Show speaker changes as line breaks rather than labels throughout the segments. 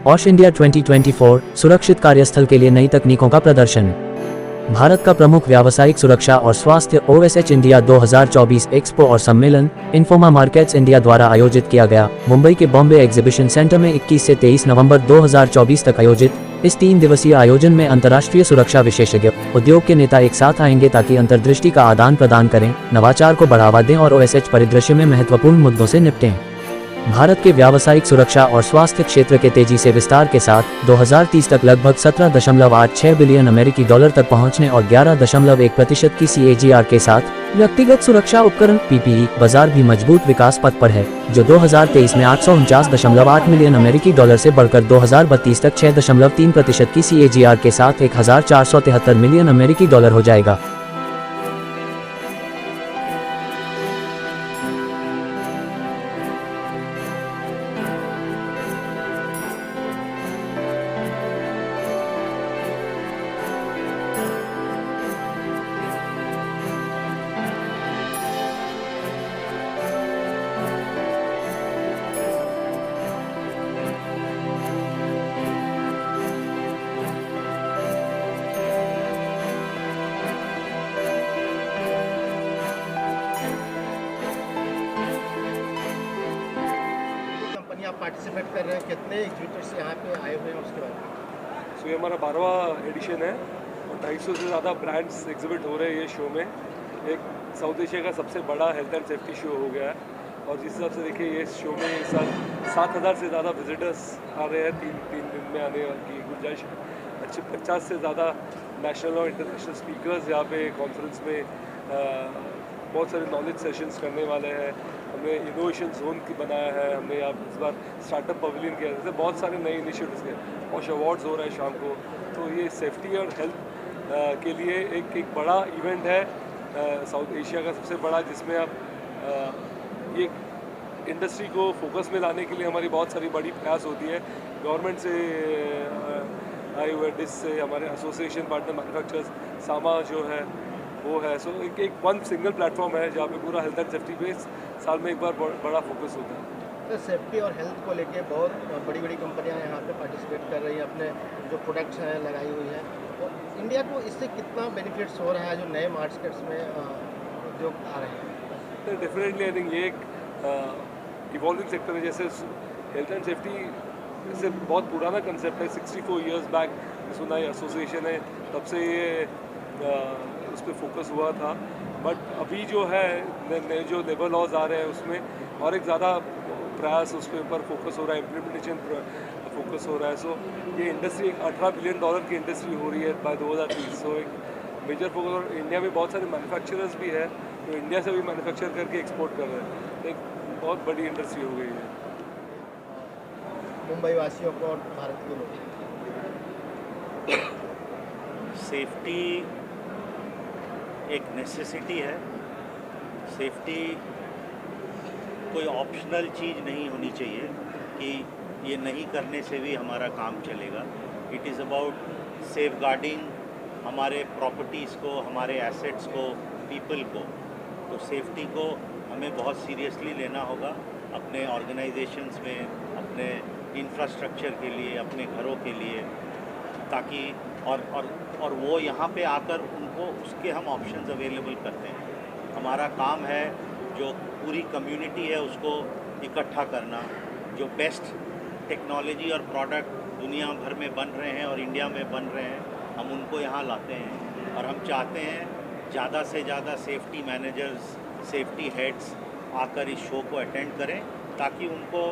Osh India 2024 सुरक्षित कार्यस्थल के लिए नई तकनीकों का प्रदर्शन। भारत का प्रमुख व्यावसायिक सुरक्षा और स्वास्थ्य OSH इंडिया 2024 एक्सपो और सम्मेलन इन्फोमा मार्केट्स इंडिया द्वारा आयोजित किया गया। मुंबई के बॉम्बे एग्जीबिशन सेंटर में 21 से 23 नवंबर 2024 तक आयोजित इस 3 दिवसीय आयोजन में अंतर्राष्ट्रीय सुरक्षा विशेषज्ञ, उद्योग के नेता एक साथ आएंगे ताकि अंतर्दृष्टि का आदान प्रदान करें, नवाचार को बढ़ावा दें और OSH परिदृश्य में महत्वपूर्ण मुद्दों से निपटें। भारत के व्यावसायिक सुरक्षा और स्वास्थ्य क्षेत्र के तेजी से विस्तार के साथ 2030 तक लगभग 17.86 बिलियन अमेरिकी डॉलर तक पहुंचने और 11.1% की CAGR के साथ व्यक्तिगत सुरक्षा उपकरण PPE बाजार भी मजबूत विकास पथ पर है, जो 2023 में 849.8 मिलियन अमेरिकी डॉलर से बढ़कर 2032 तक 6.3% की CAGR के साथ 1473 मिलियन अमेरिकी डॉलर हो जाएगा।
आप पार्टिसिपेट कर रहे हैं, कितने एग्जीबिटर्स यहाँ पे आए हुए हैं उसके बारे में?
सो ये हमारा 12वां एडिशन है और 250 से ज़्यादा ब्रांड्स एग्जिबिट हो रहे हैं ये शो में। एक साउथ एशिया का सबसे बड़ा हेल्थ एंड सेफ्टी शो हो गया है और जिस हिसाब से देखिए ये शो में इस साल 7,000 से ज़्यादा विजिटर्स आ रहे हैं। तीन दिन में आने की गुंजाइश है। अच्छे 50 से ज़्यादा नेशनल और इंटरनेशनल स्पीकर्स यहाँ पे कॉन्फ्रेंस में बहुत सारे नॉलेज सेशंस करने वाले हैं। हमने इनोवेशन जोन की बनाया है, हमने यहाँ इस बार स्टार्टअप पवेलियन किया, जैसे बहुत सारे नए इनिशिएटिव्स के और अवार्ड्स हो रहे हैं शाम को। तो ये सेफ्टी और हेल्थ के लिए एक बड़ा इवेंट है, साउथ एशिया का सबसे बड़ा, जिसमें अब ये इंडस्ट्री को फोकस में लाने के लिए हमारी बहुत सारी बड़ी प्रयास होती है। गवर्नमेंट से आए हुए डिस से हमारे एसोसिएशन पार्टनर मैन्युफैक्चरर्स सामा जो है वो है। सो एक वन सिंगल प्लेटफॉर्म है जहाँ पे पूरा हेल्थ एंड सेफ्टी पे साल में एक बार बड़ा फोकस होता है।
तो सेफ्टी और हेल्थ को लेके बहुत बड़ी बड़ी कंपनियां यहाँ पे पार्टिसिपेट कर रही हैं, अपने जो प्रोडक्ट्स हैं लगाई हुई हैं। तो इंडिया को इससे कितना बेनिफिट्स हो रहा है जो नए मार्केट्स में उद्योग आ रहे हैं?
डेफिनेटली आई थिंक ये एक इवॉल्विंग सेक्टर है। जैसे हेल्थ एंड सेफ्टी जैसे बहुत पुराना कंसेप्ट है, 64 ईयर्स बैक सुना ये एसोसिएशन है, तब से ये उस पर फोकस हुआ था। बट अभी जो है नए जो लेबर लॉज आ रहे हैं उसमें और एक ज़्यादा प्रयास उस पर फोकस हो रहा है, इम्प्लीमेंटेशन फोकस हो रहा है। सो ये इंडस्ट्री एक $18 बिलियन की इंडस्ट्री हो रही है बाय 2030। सो एक मेजर फोकस, और इंडिया में बहुत सारे मैन्युफैक्चरर्स भी है तो इंडिया से भी मैन्युफैक्चर करके एक्सपोर्ट कर रहे हैं। एक बहुत बड़ी इंडस्ट्री हो गई है
मुंबई वासियों को और भारत के लोगों को।
सेफ्टी एक नेसेसिटी है। सेफ्टी कोई ऑप्शनल चीज़ नहीं होनी चाहिए कि ये नहीं करने से भी हमारा काम चलेगा। It is about safeguarding हमारे प्रॉपर्टीज़ को, हमारे एसेट्स को, पीपल को। तो सेफ्टी को हमें बहुत सीरियसली लेना होगा अपने ऑर्गेनाइजेशंस में, अपने इंफ्रास्ट्रक्चर के लिए, अपने घरों के लिए, ताकि और वो यहाँ पे आकर उनको उसके हम ऑप्शंस अवेलेबल करते हैं। हमारा काम है जो पूरी कम्युनिटी है उसको इकट्ठा करना, जो बेस्ट टेक्नोलॉजी और प्रोडक्ट दुनिया भर में बन रहे हैं और इंडिया में बन रहे हैं, हम उनको यहाँ लाते हैं। और हम चाहते हैं ज़्यादा से ज़्यादा सेफ्टी मैनेजर्स, सेफ्टी हेड्स आकर इस शो को अटेंड करें, ताकि उनको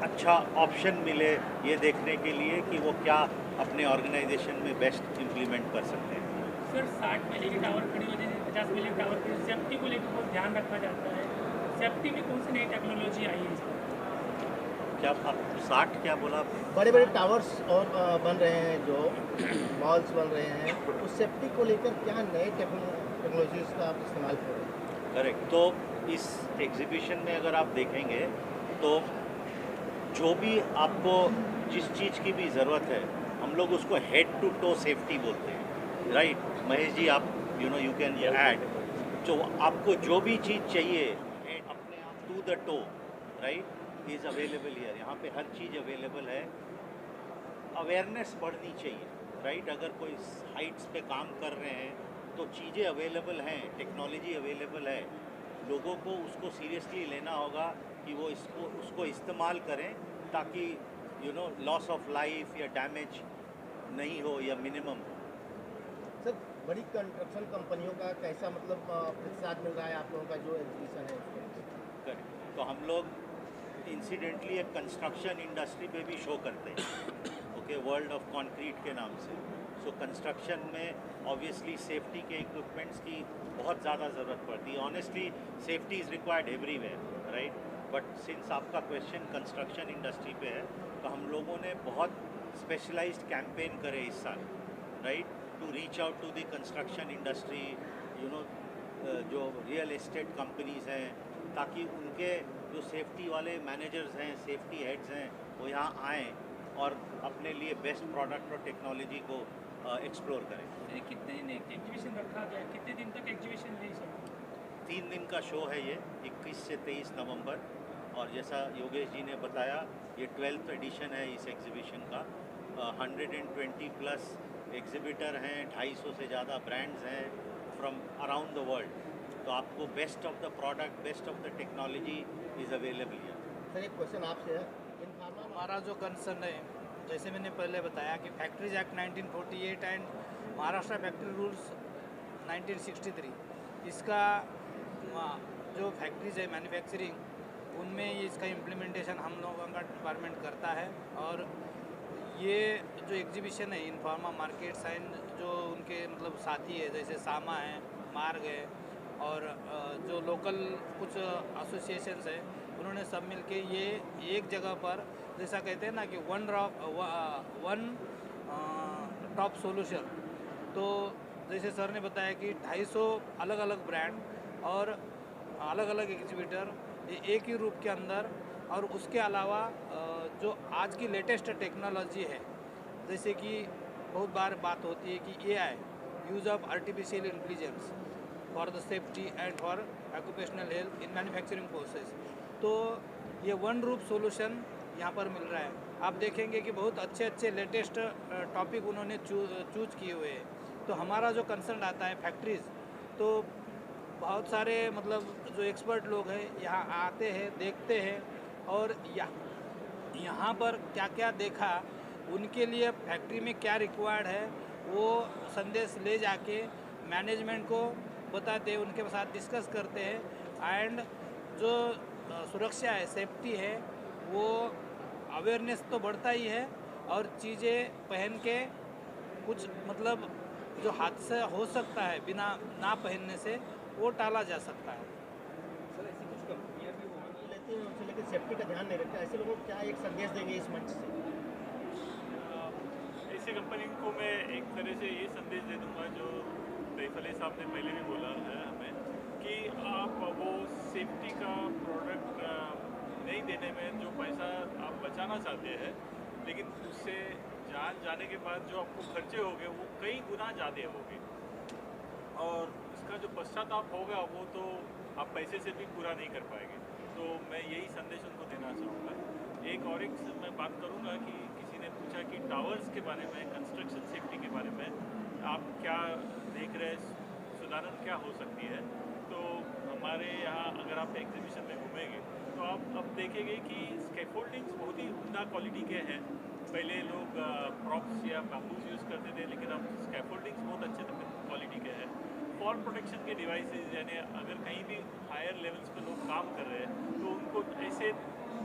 अच्छा ऑप्शन मिले ये देखने के लिए कि वो क्या अपने ऑर्गेनाइजेशन में बेस्ट इम्प्लीमेंट कर सकते हैं।
सर 60 मिले की टावर खड़ी हो जाए, 50 मिले की टावर खड़ी, सेफ्टी को लेकर बहुत ध्यान रखा जाता है। सेफ्टी में कौन सी नई टेक्नोलॉजी आई है इसमें?
क्या आप 60 क्या बोला?
बड़े बड़े टावर्स और बन रहे हैं, जो मॉल्स बन रहे हैं, तो सेफ्टी को लेकर क्या नए टेक्नोलॉजीज का आप इस्तेमाल कर रहे हैं?
करेक्ट। तो इस एग्जीबिशन में अगर आप देखेंगे तो जो भी आपको जिस चीज़ की भी ज़रूरत है, हम लोग उसको हेड टू टो सेफ्टी बोलते हैं, राइट? महेश जी, आप यू कैन ऐड। जो आपको जो भी चीज़ चाहिए अपने आप to the toe, right? Is available here. यहाँ पे हर चीज़ अवेलेबल है। अवेयरनेस बढ़नी चाहिए, राइट? अगर कोई हाइट्स पे काम कर रहे हैं तो चीज़ें अवेलेबल हैं, टेक्नोलॉजी अवेलेबल है, लोगों को उसको सीरियसली लेना होगा कि वो उसको इस्तेमाल करें, ताकि लॉस ऑफ लाइफ या डैमेज नहीं हो या मिनिमम हो।
सर, बड़ी कंस्ट्रक्शन कंपनियों का कैसा मतलब प्रतिसाद मिल रहा है आप लोगों का जो एग्जीबिशन है उसको?
करेक्ट। तो हम लोग इंसिडेंटली एक कंस्ट्रक्शन इंडस्ट्री पे भी शो करते हैं, ओके, वर्ल्ड ऑफ कंक्रीट के नाम से। सो कंस्ट्रक्शन में ऑब्वियसली सेफ्टी के इक्विपमेंट्स की बहुत ज़्यादा ज़रूरत पड़ती है। Honestly safety is required everywhere, right? But since आपका क्वेश्चन कंस्ट्रक्शन इंडस्ट्री पे है, तो हम लोगों ने बहुत स्पेशलाइज्ड कैंपेन करे इस साल, right, to reach out to the construction industry, जो रियल एस्टेट कंपनीज हैं, ताकि उनके जो सेफ्टी वाले मैनेजर्स हैं, सेफ्टी हेड्स हैं, वो यहाँ आएँ और अपने लिए बेस्ट प्रोडक्ट और टेक्नोलॉजी को एक्सप्लोर करें।
ये कितने दिन एग्जीबिशन रखा गया है? कितने दिन तक एग्जीबिशन है सर?
3 दिन का शो है ये, 21 से 23 नवंबर। और जैसा योगेश जी ने बताया, ये 12th एडिशन है इस एग्जीबिशन का। 120 प्लस एग्जिबिटर हैं, 250 से ज़्यादा ब्रांड्स हैं फ्रॉम अराउंड द वर्ल्ड। तो आपको best of the product, best of the technology is available here.
Sir, एक क्वेश्चन आपसे है। इन फार्मा
हमारा जो कंसर्न है, जैसे मैंने पहले बताया कि factories act 1948 and Maharashtra factory rules 1963, इसका जो फैक्ट्रीज है मैन्युफैक्चरिंग, उनमें इसका इम्प्लीमेंटेशन हम लोगों का डिपार्टमेंट करता है। और ये जो एग्जीबिशन है इन फार्मा मार्केट्स एंड जो उनके मतलब साथी है, जैसे सामा है, मार्ग है, और जो लोकल कुछ एसोसिएशंस है, उन्होंने सब मिलके ये एक जगह पर, जैसा कहते हैं ना कि वन टॉप सॉल्यूशन। तो जैसे सर ने बताया कि 250 अलग अलग ब्रांड और अलग अलग एग्जीबिटर ये एक ही रूप के अंदर, और उसके अलावा जो आज की लेटेस्ट टेक्नोलॉजी है, जैसे कि बहुत बार बात होती है कि AI, use of artificial intelligence for the safety and for occupational health in manufacturing process. तो ये वन रूप सॉल्यूशन यहाँ पर मिल रहा है। आप देखेंगे कि बहुत अच्छे अच्छे लेटेस्ट टॉपिक उन्होंने चूज किए हुए हैं। तो हमारा जो कंसर्न आता है फैक्ट्रीज़, तो बहुत सारे मतलब जो एक्सपर्ट लोग हैं यहाँ आते हैं, देखते हैं, और यहाँ पर क्या क्या देखा, उनके लिए फैक्ट्री में क्या रिक्वायर्ड है, वो संदेश ले जाके मैनेजमेंट को बताते हैं, उनके साथ डिस्कस करते हैं। एंड जो सुरक्षा है, सेफ्टी है, वो अवेयरनेस तो बढ़ता ही है, और चीज़ें पहन के कुछ मतलब जो हादसा हो सकता है बिना ना पहनने से, वो टाला जा सकता है।
सर, ऐसी कुछ कंपनियां भी वाहन लेती हैं उनसे, लेकिन सेफ्टी का ध्यान नहीं रखते। ऐसे लोगों को क्या एक संदेश देंगे इस मंच से?
ऐसी कंपनी को मैं एक तरह से ये संदेश दे दूंगा, जो दैफले साहब ने पहले भी बोला है हमें, कि आप वो सेफ्टी का प्रोडक्ट नहीं देने में जो पैसा आप बचाना चाहते हैं, लेकिन उससे जान जाने के बाद जो आपको खर्चे होंगे वो कई गुना ज़्यादा होंगे, और इसका जो पश्चाताप होगा वो तो आप पैसे से भी पूरा नहीं कर पाएंगे। तो मैं यही संदेश उनको देना चाहूँगा। एक और एक मैं बात करूँगा कि किसी ने पूछा कि टावर्स के बारे में, कंस्ट्रक्शन सेफ्टी के बारे में आप क्या देख रहे हैं, सुधारण क्या हो सकती है। तो हमारे यहाँ अगर आप एग्जीबिशन में घूमेंगे तो आप अब देखेंगे कि स्कैफोल्डिंग्स बहुत ही उम्दा क्वालिटी के हैं। पहले लोग प्रॉप्स या बैम्बूज यूज़ करते थे, लेकिन अब स्कैफोल्डिंग्स बहुत अच्छे क्वालिटी के हैं। फॉल प्रोटेक्शन के डिवाइसेस, यानी अगर कहीं भी हायर लेवल्स पे लोग काम कर रहे हैं तो उनको ऐसे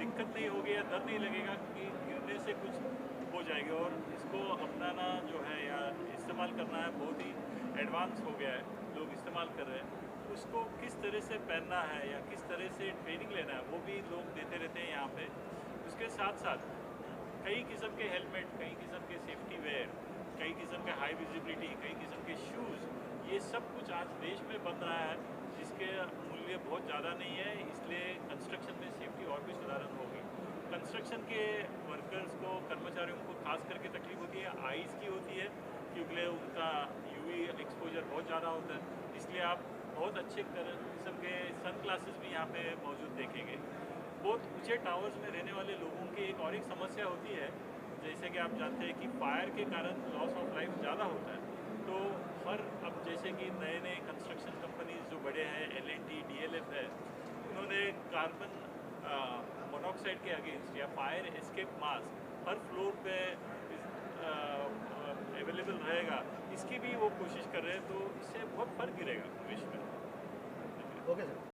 दिक्कत नहीं होगी या डर नहीं लगेगा कि गिरने से कुछ हो जाएगा। और इसको अपनाना जो है या इस्तेमाल करना है बहुत ही एडवांस हो गया है, लोग इस्तेमाल कर रहे हैं। उसको किस तरह से पहनना है या किस तरह से ट्रेनिंग लेना है वो भी लोग देते रहते हैं यहाँ पे। उसके साथ साथ कई किस्म के हेलमेट, कई किस्म के सेफ्टी वेयर, कई किस्म के हाई विजिबिलिटी, कई किस्म के शूज़, ये सब कुछ आज देश में बन रहा है, जिसके मूल्य बहुत ज़्यादा नहीं है। इसलिए कंस्ट्रक्शन में सेफ्टी और भी सुधारण होगी। कंस्ट्रक्शन के वर्कर्स को, कर्मचारियों को खास करके तकलीफ होती है, आइज़ की होती है, क्योंकि उनका UV एक्सपोजर बहुत ज़्यादा होता है। इसलिए आप बहुत अच्छे किस्म के सन ग्लासेस भी यहाँ पे मौजूद देखेंगे। बहुत ऊंचे टावर्स में रहने वाले लोगों की एक और एक समस्या होती है, जैसे कि आप जानते हैं कि फायर के कारण लॉस ऑफ लाइफ ज़्यादा होता है। तो अब जैसे कि नए नए कंस्ट्रक्शन कंपनीज जो बड़े हैं, L&T, DLF है, उन्होंने कार्बन मोनोऑक्साइड के अगेंस्ट या फायर एस्केप मास्क हर फ्लोर पे अवेलेबल रहेगा, इसकी भी वो कोशिश कर रहे हैं। तो इससे बहुत फर्क गिरेगा भविष्य में।
Okay sir.